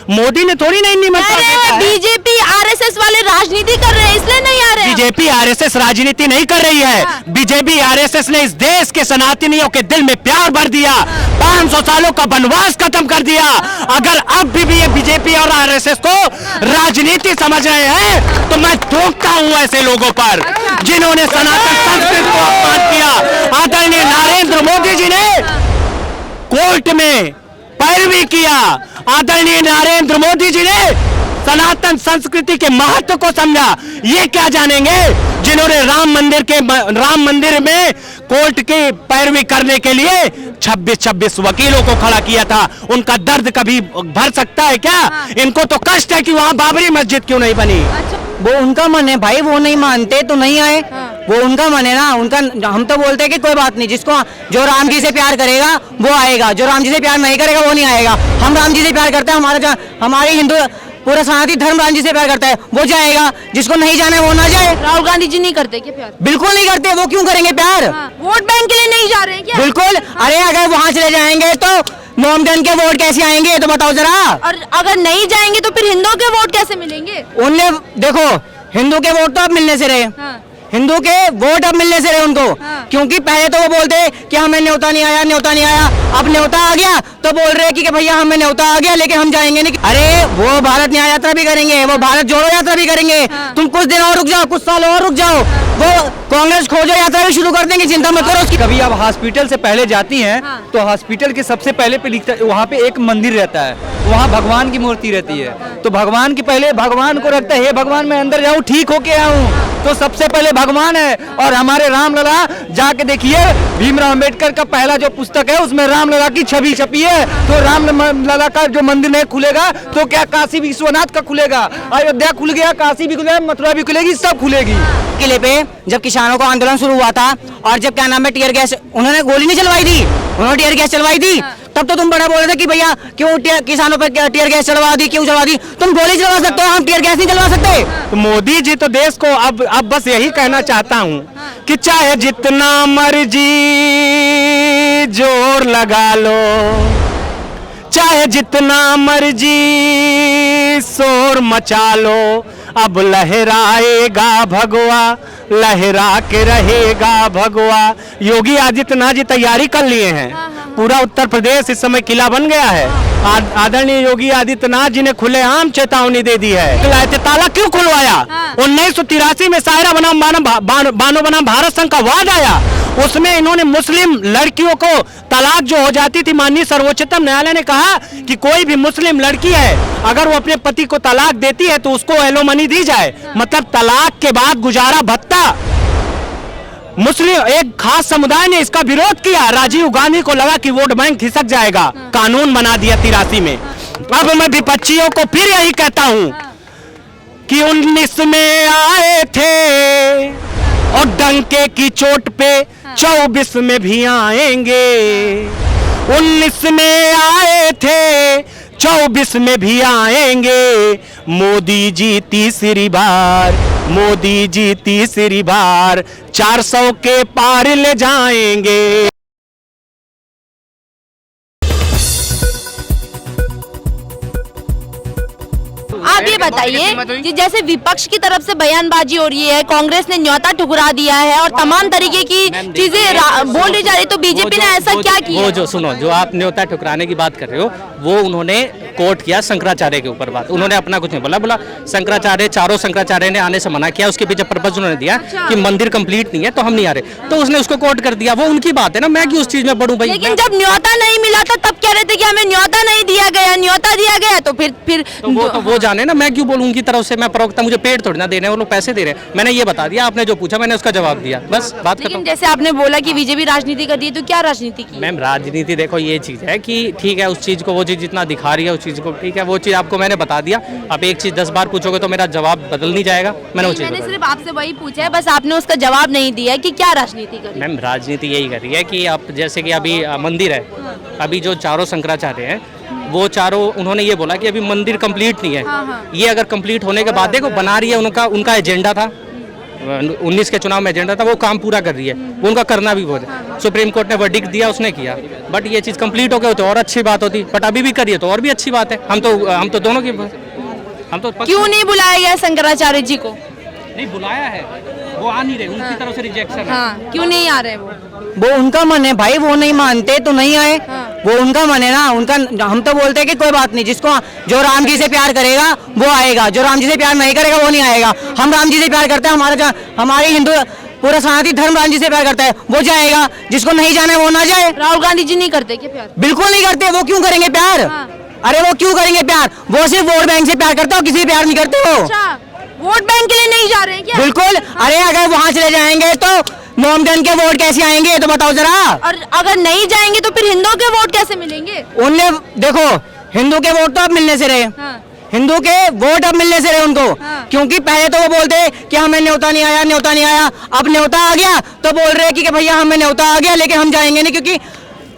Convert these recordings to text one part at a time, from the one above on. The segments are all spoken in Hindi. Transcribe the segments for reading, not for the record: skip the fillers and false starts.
मोदी ने थोड़ी नहीं निमंत्रण दिया है। बीजेपी आरएसएस वाले राजनीति कर रहे हैं इसलिए नहीं आ रहे हैं। बीजेपी आरएसएस राजनीति नहीं कर रही है। बीजेपी आरएसएस ने इस देश के सनातनियों के दिल में प्यार भर दिया, 500 सालों का वनवास खत्म कर दिया। अगर अब भी ये बीजेपी और आरएसएस को राजनीति समझ रहे हैं तो मैं थूकता हूं ऐसे लोगों पर जिन्होंने सनातन संस्कृति को अपमान किया। आदरणीय नरेंद्र मोदी जी ने कोर्ट में पैरवी किया। आदरणीय नरेंद्र मोदी जी ने सनातन संस्कृति के महत्व को समझा। ये क्या जानेंगे जिन्होंने राम मंदिर में कोर्ट की पैरवी करने के लिए 26 वकीलों को खड़ा किया था। उनका दर्द कभी भर सकता है क्या? इनको तो कष्ट है कि वहां बाबरी मस्जिद क्यों नहीं बनी। वो उनका मन है भाई, वो नहीं मानते तो नहीं आए। वो उनका मन है ना, उनका। हम तो बोलते हैं कि कोई बात नहीं, जिसको जो राम जी से प्यार करेगा वो आएगा, जो राम जी से प्यार नहीं करेगा वो नहीं आएगा। हम राम जी से प्यार करते हैं, हमारे हिंदू पूरा सनातनी धर्म राम जी से प्यार करता है, वो जाएगा। जिसको नहीं जाना है वो ना जाए। राहुल गांधी जी नहीं करते क्या प्यार? बिल्कुल नहीं करते, वो क्यों करेंगे प्यार? वोट बैंक के लिए नहीं जा रहे हैं क्या? बिल्कुल। अरे अगर वहाँ चले जाएंगे तो मोमडन के वोट कैसे आएंगे तो बताओ जरा। और अगर नहीं जाएंगे तो फिर हिंदुओं के वोट कैसे मिलेंगे? उनने देखो, हिंदू के वोट तो अब मिलने से रहे। हिंदू के वोट अब मिलने से रहे उनको। क्योंकि पहले तो वो बोलते कि हमें न्योता नहीं आया, न्योता नहीं आया। अब न्योता आ गया तो बोल रहे कि भैया हमें न्योता आ गया लेकिन हम जाएंगे नहीं। अरे वो भारत न्याय यात्रा भी करेंगे, वो भारत जोड़ो यात्रा भी करेंगे। तुम कुछ दिन और रुक जाओ, कुछ साल और रुक जाओ, वो कांग्रेस खोजो यात्रा भी शुरू कर देंगे, चिंता मत करो उसकी। कभी आप हॉस्पिटल से पहले जाती हैं तो हॉस्पिटल के सबसे पहले पे लिखता है, वहाँ पे एक मंदिर रहता है, वहाँ भगवान की मूर्ति रहती है। तो भगवान की पहले भगवान को रखता है, हे भगवान मैं अंदर जाऊँ ठीक होके आऊँ। तो सबसे पहले भगवान है। और हमारे रामलला जाके देखिए, भीमराव अंबेडकर का पहला जो पुस्तक है उसमें रामलला की छवि छपी है। तो रामलला का जो मंदिर नहीं खुलेगा तो क्या काशी विश्वनाथ का खुलेगा? अयोध्या खुल गया, काशी भी खुलेगा, मथुरा भी खुलेगी, सब खुलेगी। किले पे जब किसानों का आंदोलन शुरू हुआ था और जब क्या नाम है टीयर गैस, उन्होंने गोली नहीं चलवाई थी, उन्होंने टीयर गैस चलवाई थी। तब तो तुम बड़ा बोल रहे थे कि भैया क्यों किसानों पर टीयर गैस चलवा दी, क्यों चलवा दी? तुम गोली चलवा सकते हो, हम टीयर गैस नहीं चलवा सकते। तो मोदी जी तो देश को अब बस यही कहना चाहता हूँ कि चाहे जितना मर्जी जोर लगा लो, चाहे जितना मर्जी शोर मचा लो, अब लहराएगा भगवा, लहरा के रहेगा भगवा। योगी आदित्यनाथ जी तैयारी कर लिए हैं। पूरा उत्तर प्रदेश इस समय किला बन गया है। आदरणीय योगी आदित्यनाथ जी ने खुलेआम चेतावनी दे दी है। ताला क्यों खुलवाया? 1983 में सायरा बानो बनाम भारत संघ का वाद आया, उसमें इन्होंने मुस्लिम लड़कियों को तलाक जो हो जाती थी, माननीय सर्वोच्चतम न्यायालय ने कहा कि कोई भी मुस्लिम लड़की है अगर वो अपने पति को तलाक देती है तो उसको एलोमनी दी जाए, मतलब तलाक के बाद गुजारा भत्ता। मुस्लिम एक खास समुदाय ने इसका विरोध किया। राजीव गांधी को लगा कि वोट बैंक खिसक जाएगा, कानून बना दिया 83 में। अब मैं विपक्षियों को फिर यही कहता हूं कि 19 में आए थे और डंके की चोट पे 24 में भी आएंगे। 19 में आए थे 24 में भी आएंगे। मोदी जी तीसरी बार, मोदी जी तीसरी बार 400 के पार ले जाएंगे। आप ये बताइए कि जैसे विपक्ष की तरफ से बयानबाजी हो रही है, कांग्रेस ने न्योता ठुकरा दिया है और तमाम तरीके की चीजें बोल दी जा रही, तो बीजेपी ने ऐसा क्या किया? वो जो सुनो, जो आप न्योता ठुकराने की बात कर रहे हो, वो उन्होंने कोर्ट किया शंकराचार्य के ऊपर बात। उन्होंने अपना कुछ नहीं बोला शंकराचार्य, चारों शंकराचार्य ने आने से मना किया। उसके पीछे पर्पस उन्होंने दिया कि मंदिर कंप्लीट नहीं है तो हम नहीं आ रहे, तो उसने उसको कोर्ट कर दिया। वो उनकी बात है ना, मैं क्यों उस चीज में पढ़ूं भाई? लेकिन जब न्योता नहीं मिला था तब कह रहे थे कि हमें न्योता नहीं दिया गया, न्योता दिया गया, तो फिर वो जाने ना, मैं क्यों बोलूं उनकी तरफ से? मैं प्रवक्ता, मुझे पेड़ थोड़ी ना दे रहे हैं, वो लोग पैसे दे रहे हैं। मैंने ये बता दिया, आपने जो पूछा मैंने उसका जवाब दिया, बस बात खत्म। लेकिन जैसे आपने बोला कि बीजेपी राजनीति कर दी, तो क्या राजनीति की? मैम राजनीति देखो ये चीज है कि ठीक है, उस चीज को वो चीज जितना दिखा रही है उस चीज को ठीक है, वो चीज आपको मैंने बता दिया। आप एक चीज 10 बार पूछोगे तो मेरा जवाब बदल नहीं जाएगा। मैंने सिर्फ आपसे वही पूछा है, बस आपने उसका जवाब नहीं दिया कि क्या राजनीति कर रही है। मैम राजनीति यही कर रही है कि आप जैसे कि अभी मंदिर है, अभी जो चारों शंकराचार्य हैं वो चारों, उन्होंने ये बोला कि अभी मंदिर कंप्लीट नहीं है। ये अगर कंप्लीट होने के बाद देखो बना रही है, उनका एजेंडा था, 19 के चुनाव में एजेंडा था वो काम पूरा कर रही है, वो उनका करना भी बहुत है। सुप्रीम कोर्ट ने वर्डिक्ट दिया, उसने किया, बट ये चीज़ कंप्लीट हो गई तो और अच्छी बात होती, बट अभी भी करिए तो और भी अच्छी बात है। हम तो दोनों की क्यों नहीं बुलाया गया शंकराचार्य जी को? नहीं बुलाया है, वो आ नहीं रहे, उनकी तरफ से रिजेक्शन है। हाँ, क्यों नहीं आ रहे वो उनका मन है भाई, वो नहीं मानते तो नहीं आए। वो उनका मन है ना, उनका। हम तो बोलते हैं कि कोई बात नहीं, जिसको जो राम जी से प्यार करेगा वो आएगा, जो राम जी से प्यार नहीं करेगा वो नहीं आएगा। हम राम जी से प्यार करते हैं, हमारे हिंदू पूरा सनातनी धर्म राम जी से प्यार करता है, वो जाएगा। जिसको नहीं जाना है वो ना जाए। राहुल गांधी जी नहीं करते क्या प्यार? बिल्कुल नहीं करते, वो क्यों करेंगे प्यार? अरे वो क्यों करेंगे प्यार? वो सिर्फ वोट बैंक से प्यार करते हो, किसी से प्यार नहीं करते हो। अच्छा, वोट बैंक के लिए नहीं जा रहे हैं क्या? बिल्कुल। अरे अगर वहाँ चले जाएंगे तो मोमडन के वोट कैसे आएंगे, ये तो बताओ जरा। और अगर नहीं जाएंगे तो फिर हिंदुओं के वोट कैसे मिलेंगे? उनने देखो, हिंदू के वोट तो अब मिलने से रहे। हिंदू के वोट अब मिलने से रहे उनको। क्योंकि पहले तो वो बोलते कि हमें न्योता नहीं आया, न्योता नहीं आया। अब न्योता आ गया तो बोल रहे कि भैया हमें न्योता आ गया लेकिन हम जाएंगे नहीं, क्योंकि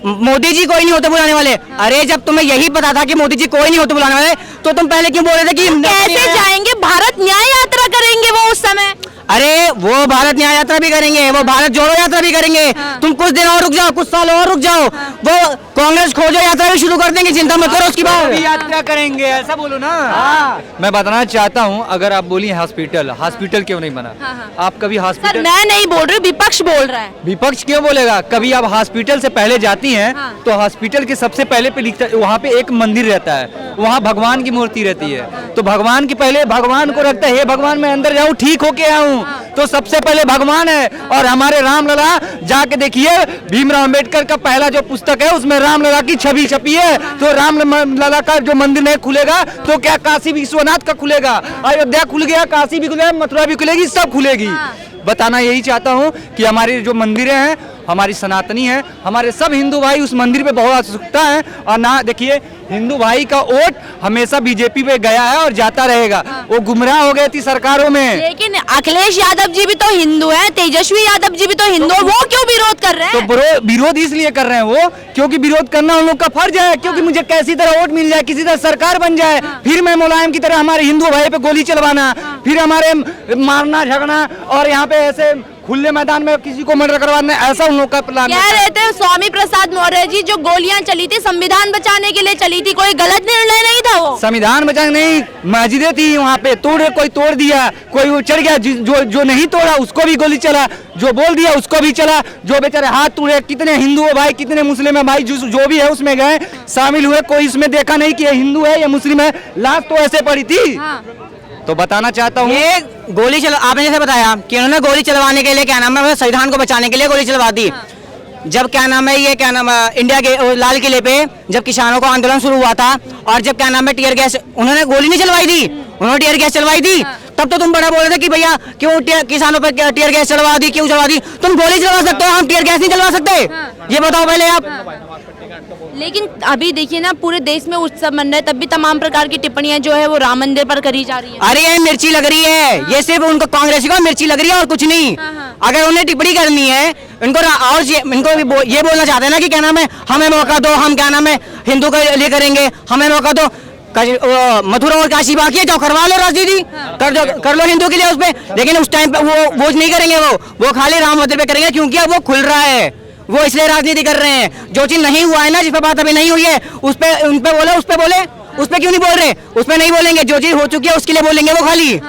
मोदी जी कोई नहीं होते बुलाने वाले। अरे जब तुम्हें यही पता था कि मोदी जी कोई नहीं होते बुलाने वाले तो तुम पहले क्यों बोल रहे थे कि कैसे जाएंगे? भारत न्याय यात्रा करेंगे वो उस समय। अरे वो भारत न्याय यात्रा भी करेंगे, वो भारत जोड़ो यात्रा भी करेंगे। तुम कुछ दिन और रुक जाओ, कुछ साल और रुक जाओ, वो कांग्रेस खोजो यात्रा भी शुरू कर देंगे, चिंता मत करो उसकी बात। यात्रा करेंगे ऐसा बोलो ना। मैं बताना चाहता हूँ, अगर आप बोली हॉस्पिटल क्यों नहीं बना? आप कभी सर हॉस्पिटल, मैं नहीं बोल रही, विपक्ष बोल रहा है। विपक्ष क्यों बोलेगा? कभी आप हॉस्पिटल से पहले जाती हैं तो हॉस्पिटल के सबसे पहले पे लिखता, वहाँ पे एक मंदिर रहता है, वहाँ भगवान की मूर्ति रहती है, तो भगवान के पहले भगवान को रखता है, हे भगवान मैं अंदर जाऊँ ठीक होके आऊँ, तो सबसे पहले भगवान है। और हमारे रामलला जाके देखिए, भीमराव अंबेडकर का पहला जो पुस्तक है उसमें रामलला की छवि छपी है। तो रामलला का जो मंदिर नहीं खुलेगा तो क्या काशी विश्वनाथ का खुलेगा? अयोध्या खुल गया, काशी भी खुलेगा, मथुरा भी खुलेगी, सब खुलेगी। बताना यही चाहता हूँ कि हमारी जो मंदिरें हैं हमारी सनातनी है, हमारे सब हिंदू भाई उस मंदिर पे बहुत उत्सुकता है। और ना देखिए, हिंदू भाई का वोट हमेशा बीजेपी पे गया है और जाता रहेगा। वो गुमराह हो गई थी सरकारों में। लेकिन अखिलेश यादव जी भी तो हिंदू हैं, तेजस्वी यादव जी भी तो हिंदू हैं, वो क्यों विरोध कर रहे हैं? तो विरोध इसलिए कर रहे हैं वो, क्योंकि विरोध करना उन लोग का फर्ज है। क्योंकि मुझे कैसी तरह वोट मिल जाए, किसी तरह सरकार बन जाए, फिर मैं मुलायम की तरह हमारे हिंदू भाई पे गोली चलवाना, फिर हमारे मारना झगड़ना और यहाँ पे ऐसे खुले मैदान में किसी को मर्डर करवाना, ऐसा उन लोग का प्लान। कह रहे थे स्वामी प्रसाद मौर्य जी, जो गोलियां चली थी संविधान बचाने के लिए चली थी, कोई गलत निर्णय नहीं था वो। संविधान बचाने नहीं, मस्जिदें थी वहाँ पे, कोई तोड़ दिया, कोई चढ़ गया, जो नहीं तोड़ा उसको भी गोली चला, जो बोल दिया उसको भी चला, जो बेचारे हाथ टूटे, कितने हिंदू है भाई, कितने मुस्लिम है भाई, जो भी है उसमें गए शामिल हुए, कोई इसमें देखा नहीं कि ये हिंदू है या मुस्लिम है, लाश तो ऐसे पड़ी थी। तो बताना चाहता हूँ, ये गोली आपने जैसे बताया कि उन्होंने गोली चलवाने के लिए क्या नाम है, संविधान को बचाने के लिए गोली चलवा दी। जब क्या नाम है, ये क्या नाम है, इंडिया के लाल किले पे जब किसानों का आंदोलन शुरू हुआ था और जब क्या नाम है टीयर गैस, उन्होंने गोली नहीं चलवाई थी, उन्होंने टीयर गैस चलवाई थी। तब तो तुम बड़ा बोल रहे थे कि भैया क्यों किसानों पर टीयर गैस चलवा दी, क्यों चलवा दी? तुम गोली चलवा सकते हो, हम टीयर गैस नहीं चलवा सकते? ये बताओ पहले आप। लेकिन अभी देखिए ना, पूरे देश में उत्सव मन रहा है, तब भी तमाम प्रकार की टिप्पणियां जो है वो राम मंदिर पर करी जा रही है। अरे ये मिर्ची लग रही है, ये सिर्फ उनको कांग्रेस को मिर्ची लग रही है और कुछ नहीं। अगर उन्हें टिप्पणी करनी है इनको और इनको भी ये बोलना चाहते हैं ना कि क्या नाम है, हमें मौका दो, हम क्या नाम है हिंदू के लिए करेंगे, हमें मौका दो। मथुरा और काशी बाकी है, जाओ करवा लो राजनीति, कर लो हिंदू के लिए उसपे। लेकिन उस टाइम पे वो नहीं करेंगे, वो खाली राम मंदिर पे करेंगे, क्योंकि अब वो खुल रहा है, वो इसलिए राजनीति कर रहे हैं। जो चीज नहीं हुआ है ना, जिस पे बात अभी नहीं हुई है, उन पे बोले, उस पे बोले, उस पे क्यों नहीं बोल रहे? उस पे नहीं बोलेंगे, जो चीज हो चुकी है उसके लिए बोलेंगे वो खाली।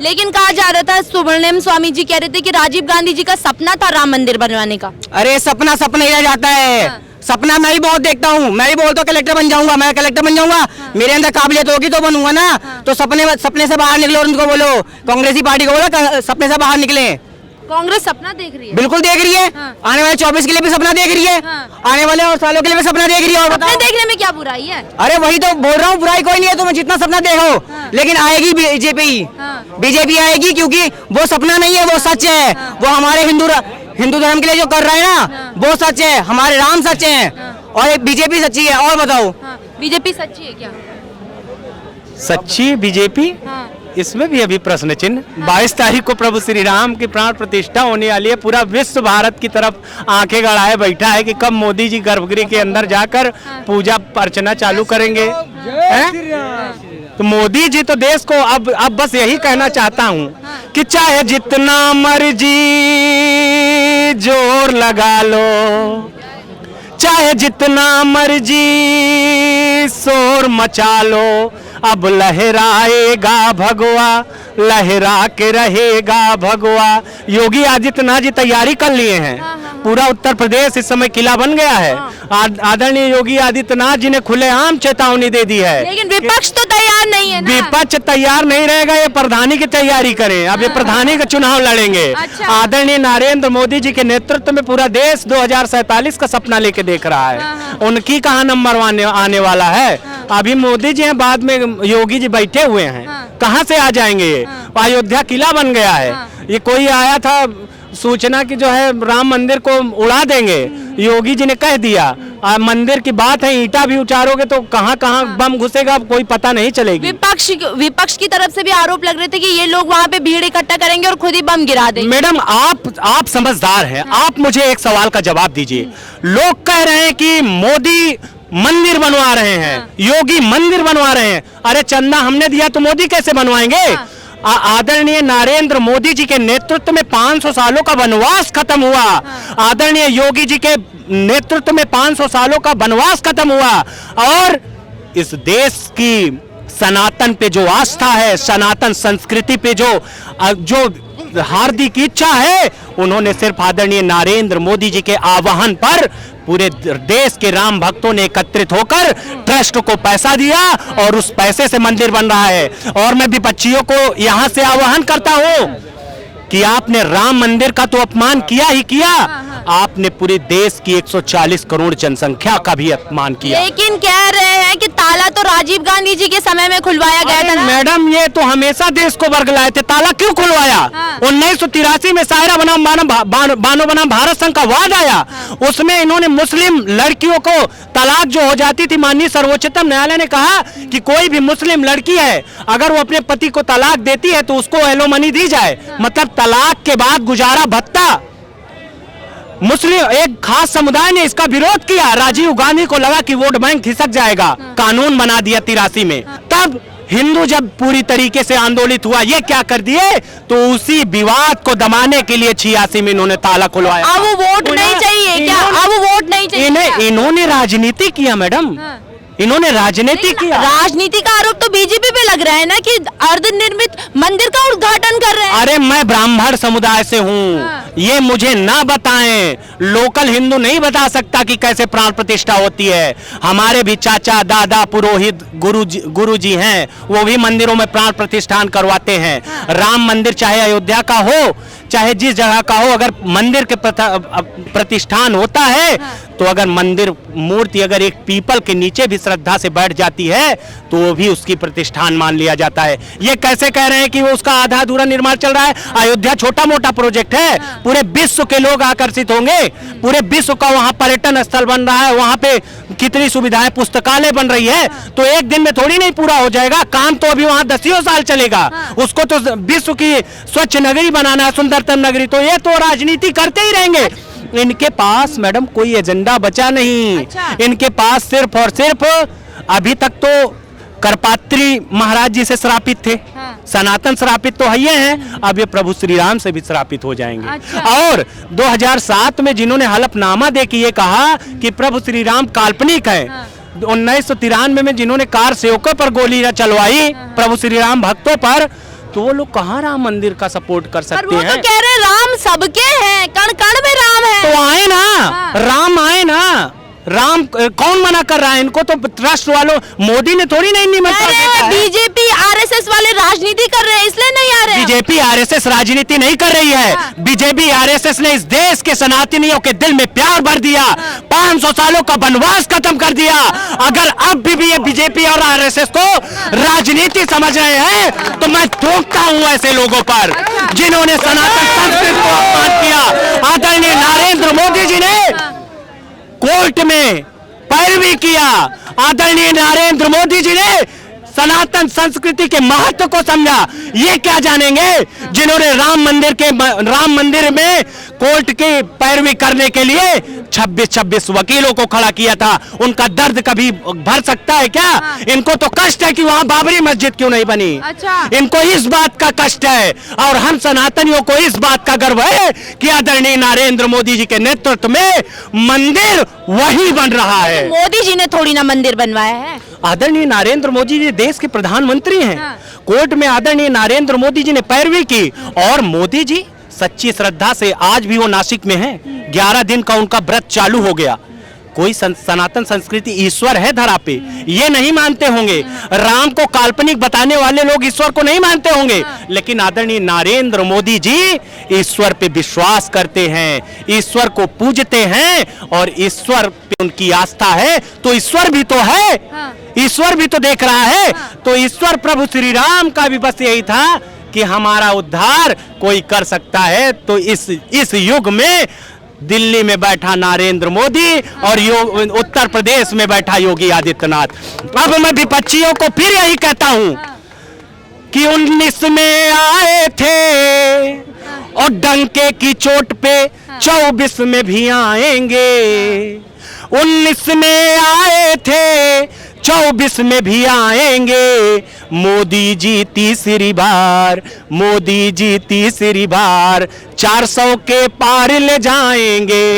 लेकिन कहा जा रहा था, सुब्रमण्यम स्वामी जी कह रहे थे कि राजीव गांधी जी का सपना था राम मंदिर बनवाने का। अरे सपना ही रह जाता है। सपना मैं भी बहुत देखता हूँ, मैं भी बोलता हूँ कलेक्टर बन जाऊंगा, मैं कलेक्टर बन जाऊंगा, मेरे अंदर काबिलियत होगी तो बनूंगा ना। तो सपने से बाहर निकलो और उनको बोलो, कांग्रेसी पार्टी को बोलो सपने से बाहर निकले। कांग्रेस सपना देख रही है, बिल्कुल देख रही है। आने वाले 24 के लिए भी सपना देख रही है, आने वाले और सालों के लिए भी सपना देख रही है। और सपने देखने में क्या बुराई है? अरे वही तो बोल रहा हूँ, बुराई कोई नहीं है, तुम्हें जितना सपना देखो, लेकिन आएगी बीजेपी आएगी, क्योंकि वो सपना नहीं है, वो सच है। वो हमारे हिंदू धर्म के लिए जो कर रहा है ना, वो सच है, हमारे राम सच है और बीजेपी सच्ची है। और बताओ, बीजेपी सच्ची है क्या? सच्ची बीजेपी, इसमें भी अभी प्रश्न चिन्ह। 22 तारीख को प्रभु श्री राम की प्राण प्रतिष्ठा होने वाली है। पूरा विश्व भारत की तरफ आंखें गड़ाए बैठा है कि कब मोदी जी गर्भगृह के अंदर जाकर पूजा अर्चना चालू करेंगे। तो मोदी जी तो देश को अब बस यही कहना चाहता हूँ कि चाहे जितना मर्जी जोर लगा लो, चाहे जितना मर्जी शोर मचा लो, अब लहराएगा भगवा, लहरा के रहेगा भगवा। योगी आदित्यनाथ जी तैयारी कर लिए हैं। पूरा उत्तर प्रदेश इस समय किला बन गया है। आदरणीय योगी आदित्यनाथ जी ने खुलेआम चेतावनी दे दी है। लेकिन विपक्ष तो तैयार नहीं है ना। विपक्ष तैयार नहीं रहेगा, ये प्रधानी की तैयारी करें। अब ये प्रधानी का चुनाव लड़ेंगे। अच्छा। आदरणीय नरेंद्र मोदी जी के नेतृत्व में पूरा देश 2047 का सपना लेके देख रहा है। उनकी कहाँ नंबर आने वाला है। अभी मोदी जी हैं, बाद में योगी जी बैठे हुए हैं। कहाँ से आ जाएंगे ये? अयोध्या किला बन गया है। ये कोई आया था सूचना की जो है राम मंदिर को उड़ा देंगे, योगी जी ने कह दिया। मंदिर की बात है, ईंटा भी उचारोगे तो कहाँ कहाँ बम घुसेगा कोई पता नहीं चलेगी। विपक्ष की तरफ से भी आरोप लग रहे थे कि ये लोग वहाँ पे भीड़ इकट्ठा करेंगे और खुद ही बम गिरा देंगे। मैडम आप समझदार हैं। आप मुझे एक सवाल का जवाब दीजिए। लोग कह रहे हैं कि मोदी मंदिर बनवा रहे हैं, योगी मंदिर बनवा रहे हैं। अरे चंदा हमने दिया तो मोदी कैसे बनवाएंगे? आदरणीय नरेंद्र मोदी जी के नेतृत्व में 500 सालों का वनवास खत्म हुआ। आदरणीय योगी जी के नेतृत्व में 500 सालों का वनवास खत्म हुआ। और इस देश की सनातन पे जो आस्था है, सनातन संस्कृति पे जो हार्दिक इच्छा है, उन्होंने सिर्फ आदरणीय नरेंद्र मोदी जी के आह्वान पर पूरे देश के राम भक्तों ने एकत्रित होकर ट्रस्ट को पैसा दिया और उस पैसे से मंदिर बन रहा है। और मैं विपक्षियों को यहां से आह्वान करता हूं कि आपने राम मंदिर का तो अपमान किया ही किया, आपने पूरे देश की 140 करोड़ जनसंख्या का भी अपमान किया। लेकिन कह रहे हैं कि ताला तो राजीव गांधी जी के समय में खुलवाया गया था ना? मैडम ये तो हमेशा देश को बरगलाए थे, ताला क्यों खुलवाया? 1983 में सायरा बनाम बानो बनाम भारत संघ का वाद आया। उसमें इन्होंने मुस्लिम लड़कियों को तलाक जो हो जाती थी, माननीय सर्वोच्चतम न्यायालय ने कहा कि कोई भी मुस्लिम लड़की है अगर वो अपने पति को तलाक देती है तो उसको एलोमनी दी जाए। मतलब तलाक के बाद गुजारा भत्ता। मुस्लिम एक खास समुदाय ने इसका विरोध किया। राजीव गांधी को लगा कि वोट बैंक खिसक जाएगा, कानून बना दिया 83 में। तब हिंदू जब पूरी तरीके से आंदोलित हुआ, ये क्या कर दिए, तो उसी विवाद को दबाने के लिए 86 में इन्होंने ताला खुलवाया। अब वो वोट नहीं चाहिए क्या? अब वोट नहीं चाहिए? इन्होंने राजनीति किया मैडम, इन्होंने राजनीति किया। राजनीति का आरोप तो बीजेपी पे लग रहा है ना कि अर्धनिर्मित मंदिर का उद्घाटन कर रहे हैं। अरे मैं ब्राह्मण समुदाय से हूँ, ये मुझे ना बताएं। लोकल हिंदू नहीं बता सकता कि कैसे प्राण प्रतिष्ठा होती है। हमारे भी चाचा दादा पुरोहित गुरुजी हैं, वो भी मंदिरों में प्राण प्रतिष्ठान करवाते हैं। राम मंदिर चाहे अयोध्या का हो, चाहे जिस जगह का हो, अगर मंदिर के प्रतिष्ठान होता है तो अगर मंदिर मूर्ति अगर एक पीपल के नीचे भी श्रद्धा से बैठ जाती है तो वो भी उसकी प्रतिष्ठान मान लिया जाता है। ये कैसे कह रहे हैं कि वो उसका आधा अधूरा निर्माण चल रहा है? अयोध्या छोटा मोटा प्रोजेक्ट है, पूरे विश्व के लोग आकर्षित होंगे, पूरे विश्व का वहां पर्यटन स्थल बन रहा है, वहां पे कितनी सुविधाएं, पुस्तकालय बन रही है। तो एक दिन में थोड़ी नहीं पूरा हो जाएगा काम, तो अभी वहां 10 साल चलेगा। उसको तो विश्व की स्वच्छ नगरी बनाना है, सुंदरतम नगरी। तो ये तो राजनीति करते ही रहेंगे। इनके पास मैडम कोई एजेंडा बचा नहीं। अच्छा। इनके पास सिर्फ और सिर्फ अभी तक तो करपात्री महाराज जी से श्रापित थे। सनातन श्रापित तो है हैं, अब ये प्रभु श्री राम से भी श्रापित हो जाएंगे। अच्छा। और 2007 में जिन्होंने हलफनामा दे के ये कहा कि प्रभु श्री राम काल्पनिक है, 1993 में जिन्होंने कार सेवकों पर गोली चलवाई, प्रभु श्री राम भक्तों पर, तो वो लोग कहाँ राम मंदिर का सपोर्ट कर सकते हैं? तो कह रहे राम सबके हैं, कण कण में राम है। तो आए ना, राम आए ना। राम कौन मना कर रहा है? इनको तो ट्रस्ट वालों, मोदी ने थोड़ी नहीं निमंत्रण दिया है। बीजेपी आरएसएस वाले राजनीति कर रहे हैं इसलिए नहीं आ रहे। बीजेपी आरएसएस राजनीति नहीं कर रही है। बीजेपी आरएसएस ने इस देश के सनातनियों के दिल में प्यार भर दिया, 500 सालों का वनवास खत्म कर दिया। अगर अब भी ये बीजेपी और आरएसएस को राजनीति समझ रहे हैं तो मैं टोकता हूं ऐसे लोगों पर जिन्होंने सनातन संस्कृति को अपमान किया। आदरणीय नरेंद्र मोदी जी ने कोर्ट में पैरवी किया। आदरणीय नरेंद्र मोदी जी ने सनातन संस्कृति के महत्व को समझा। ये क्या जानेंगे जिन्होंने राम मंदिर में कोर्ट की पैरवी करने के लिए 26 वकीलों को खड़ा किया था। उनका दर्द कभी भर सकता है क्या? इनको तो कष्ट है कि वहां बाबरी मस्जिद क्यों नहीं बनी। अच्छा। इनको इस बात का कष्ट है, और हम सनातनियों को इस बात का गर्व है कि आदरणीय नरेंद्र मोदी जी के नेतृत्व में मंदिर वही बन रहा है। मोदी जी ने थोड़ी ना मंदिर बनवाया है। आदरणीय नरेंद्र मोदी जी देश के प्रधानमंत्री हैं। कोर्ट में आदरणीय नरेंद्र मोदी जी ने पैरवी की, और मोदी जी सच्ची श्रद्धा से आज भी वो नासिक में हैं। 11 दिन का उनका व्रत चालू हो गया। कोई सनातन संस्कृति ईश्वर है धरा पे, ये नहीं मानते होंगे। राम को काल्पनिक बताने वाले लोग ईश्वर को नहीं मानते होंगे, लेकिन आदरणीय नरेंद्र मोदी जी ईश्वर पे विश्वास करते हैं, ईश्वर को पूजते हैं, और ईश्वर पे उनकी आस्था है। तो ईश्वर भी तो है, ईश्वर भी तो देख रहा है। तो ईश्वर प्रभु श्री राम का भी बस यही था कि हमारा उद्धार कोई कर सकता है। तो इस युग में दिल्ली में बैठा नरेंद्र मोदी और उत्तर प्रदेश में बैठा योगी आदित्यनाथ। अब मैं विपक्षियों को फिर यही कहता हूं कि 19 में आए थे और डंके की चोट पे 24 में भी आएंगे। 19 में आए थे 24 में भी आएंगे। मोदी जी तीसरी बार, मोदी जी तीसरी बार 400 के पार ले जाएंगे।